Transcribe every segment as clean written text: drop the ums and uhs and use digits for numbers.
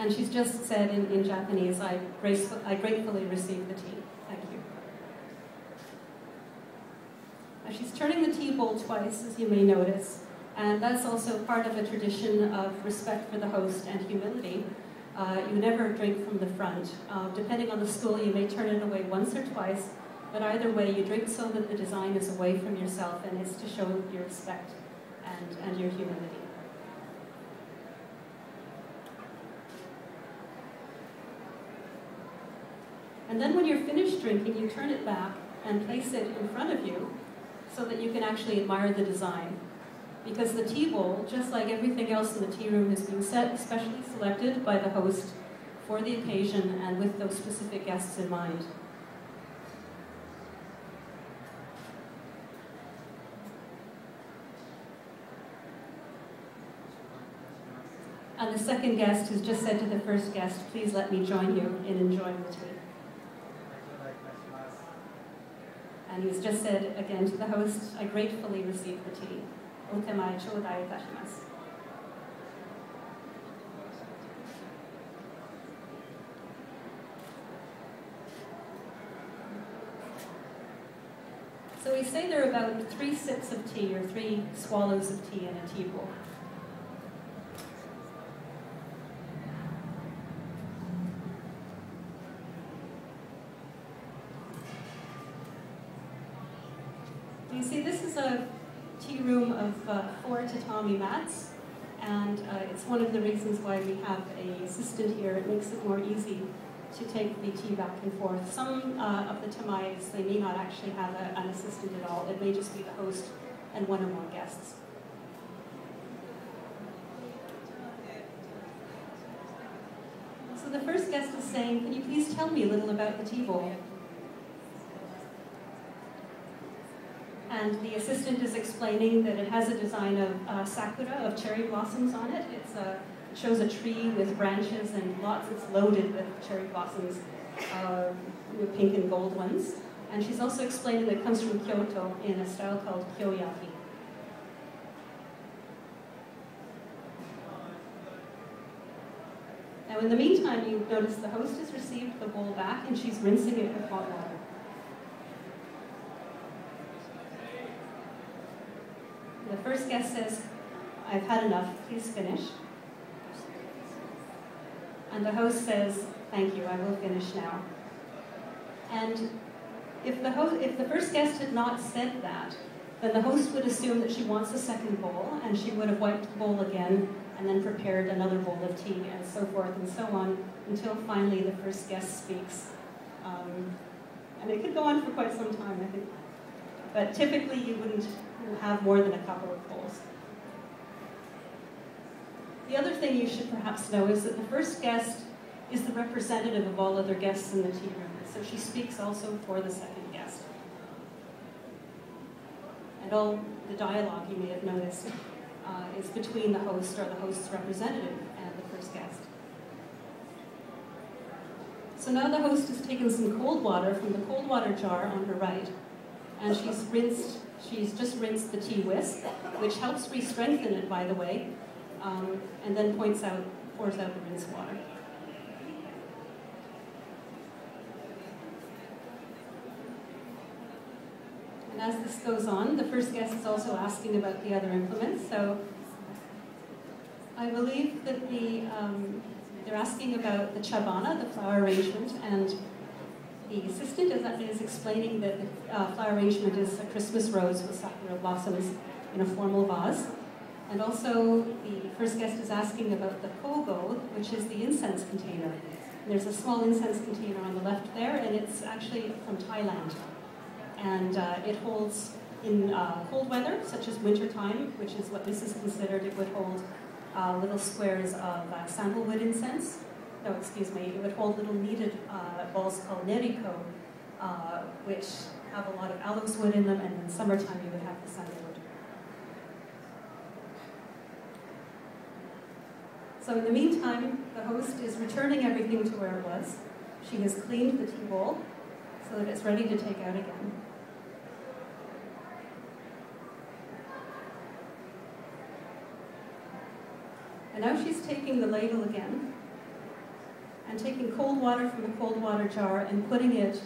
And she's just said in Japanese, I gratefully receive the tea. Thank you. Now she's turning the tea bowl twice, as you may notice, and that's also part of a tradition of respect for the host and humility. You never drink from the front. Depending on the school, you may turn it away once or twice, but either way, you drink so that the design is away from yourself, and it's to show your respect and your humility. And then when you're finished drinking, you turn it back and place it in front of you so that you can actually admire the design. Because the tea bowl, just like everything else in the tea room, has been specially selected by the host for the occasion and with those specific guests in mind. And the second guest has just said to the first guest, please let me join you in enjoying the tea. And he's just said again to the host, I gratefully receive the tea. Otemae chodai itashimasu. So we say there are about 3 sips of tea, or 3 swallows of tea in a tea bowl. You see, this is a tea room of 4 tatami mats, and it's one of the reasons why we have an assistant here. It makes it more easy to take the tea back and forth. Some of the tamais, they may not actually have an assistant at all. It may just be the host and 1 or more guests. So the first guest is saying, can you please tell me a little about the tea bowl? And the assistant is explaining that it has a design of sakura, of cherry blossoms on it. It shows a tree with branches and it's loaded with cherry blossoms, pink and gold ones. And she's also explaining that it comes from Kyoto in a style called kyoyaki. Now in the meantime, you notice the host has received the bowl back and she's rinsing it with hot water. The first guest says, I've had enough, please finish. And the host says, thank you, I will finish now. And if the first guest had not said that, then the host would assume that she wants a second bowl, and she would have wiped the bowl again, and then prepared another bowl of tea, and so forth and so on, until finally the first guest speaks. And it could go on for quite some time, I think. But typically you wouldn't have more than a couple of bowls. The other thing you should perhaps know is that the first guest is the representative of all other guests in the tea room, so she speaks also for the second guest. And all the dialogue, you may have noticed, is between the host or the host's representative and the first guest. So now the host has taken some cold water from the cold water jar on her right, and she's just rinsed the tea whisk, which helps re-strengthen it, by the way, and then pours out the rinse water. And as this goes on, the first guest is also asking about the other implements. So I believe that they're asking about the chabana, the flower arrangement, and the assistant is explaining that the flower arrangement is a Christmas rose with sakura blossoms in a formal vase. And also, the first guest is asking about the kogo, which is the incense container. There's a small incense container on the left there, and it's actually from Thailand. And it holds, in cold weather, such as wintertime, which is what this is considered, it would hold little squares of sandalwood incense. No, excuse me, it would hold little kneaded balls called neriko, which have a lot of aloes wood in them, and in summertime you would have the sandalwood. So in the meantime, the host is returning everything to where it was. She has cleaned the tea bowl so that it's ready to take out again. And now she's taking the ladle again, and taking cold water from the cold water jar and putting it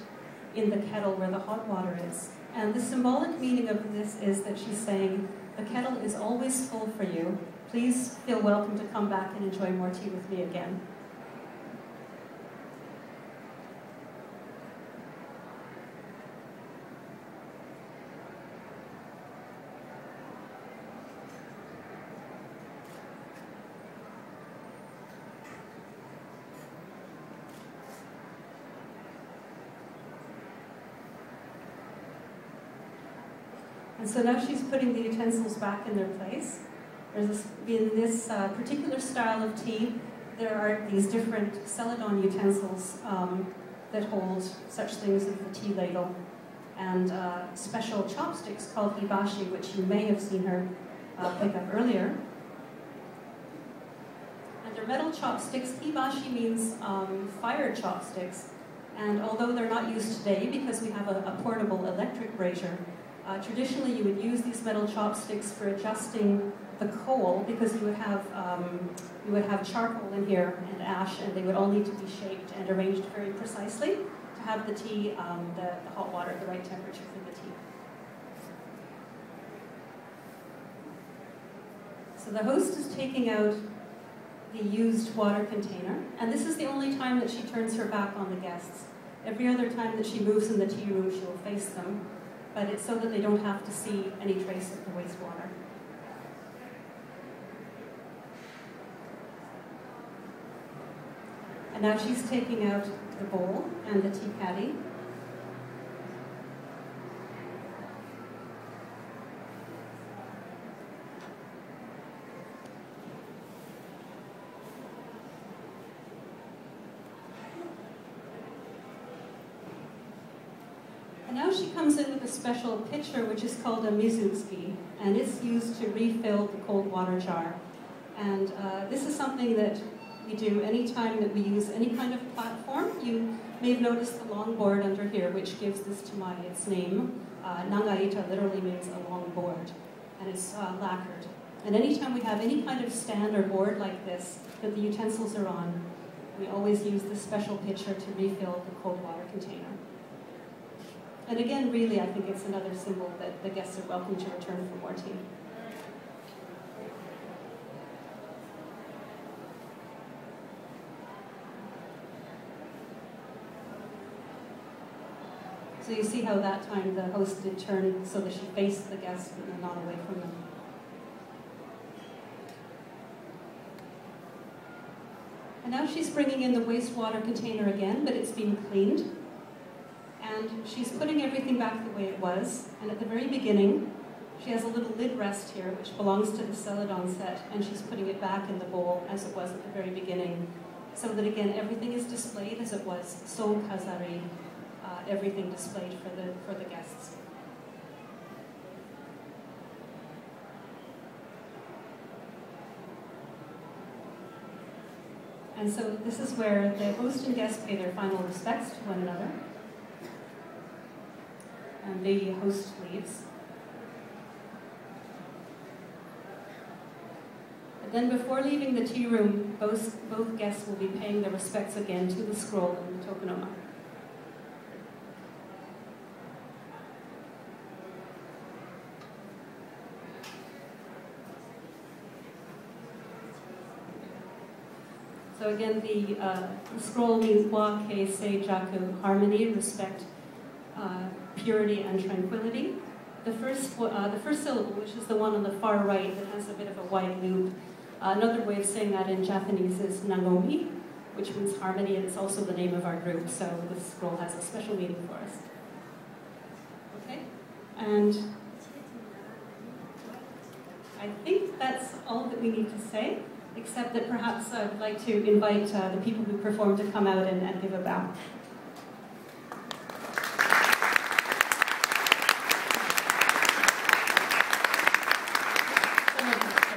in the kettle where the hot water is. And the symbolic meaning of this is that she's saying, the kettle is always full for you. Please feel welcome to come back and enjoy more tea with me again. And so now she's putting the utensils back in their place. In this particular style of tea, there are these different celadon utensils that hold such things as the tea ladle, and special chopsticks called hibashi, which you may have seen her pick up earlier. And they're metal chopsticks. Hibashi means fire chopsticks, and although they're not used today because we have a portable electric brazier, traditionally you would use these metal chopsticks for adjusting the coal, because you would have charcoal in here and ash, and they would all need to be shaped and arranged very precisely to have the tea, the hot water at the right temperature for the tea. So the host is taking out the used water container, and this is the only time that she turns her back on the guests. Every other time that she moves in the tea room, she will face them, but it's so that they don't have to see any trace of the wastewater. And now she's taking out the bowl and the tea caddy. And now she comes in with a special pitcher, which is called a mizuki, and it's used to refill the cold water jar. And this is something that we do anytime that we use any kind of platform. You may have noticed the long board under here, which gives this to its name. Nangaita literally means a long board, and it's lacquered. And anytime we have any kind of stand or board like this that the utensils are on, we always use this special pitcher to refill the cold water container. And again, really, I think it's another symbol that the guests are welcome to return for more tea. So you see how that time the host did turn so that she faced the guests and not away from them. And now she's bringing in the wastewater container again, but it's been cleaned. And she's putting everything back the way it was. And at the very beginning, she has a little lid rest here, which belongs to the celadon set, and she's putting it back in the bowl as it was at the very beginning, so that again, everything is displayed as it was, so kazari. Everything displayed for the guests. And so this is where the host and guest pay their final respects to one another. And the host leaves. But then before leaving the tea room, both guests will be paying their respects again to the scroll and the tokonoma. So again, the scroll means wa, ke, se, jaku, harmony, respect, purity, and tranquility. The first syllable, which is the one on the far right that has a bit of a wide loop, another way of saying that in Japanese is Nagomi, which means harmony, and it's also the name of our group, so this scroll has a special meaning for us. Okay? And I think that's all that we need to say, except that perhaps I'd like to invite the people who performed to come out and give a bow.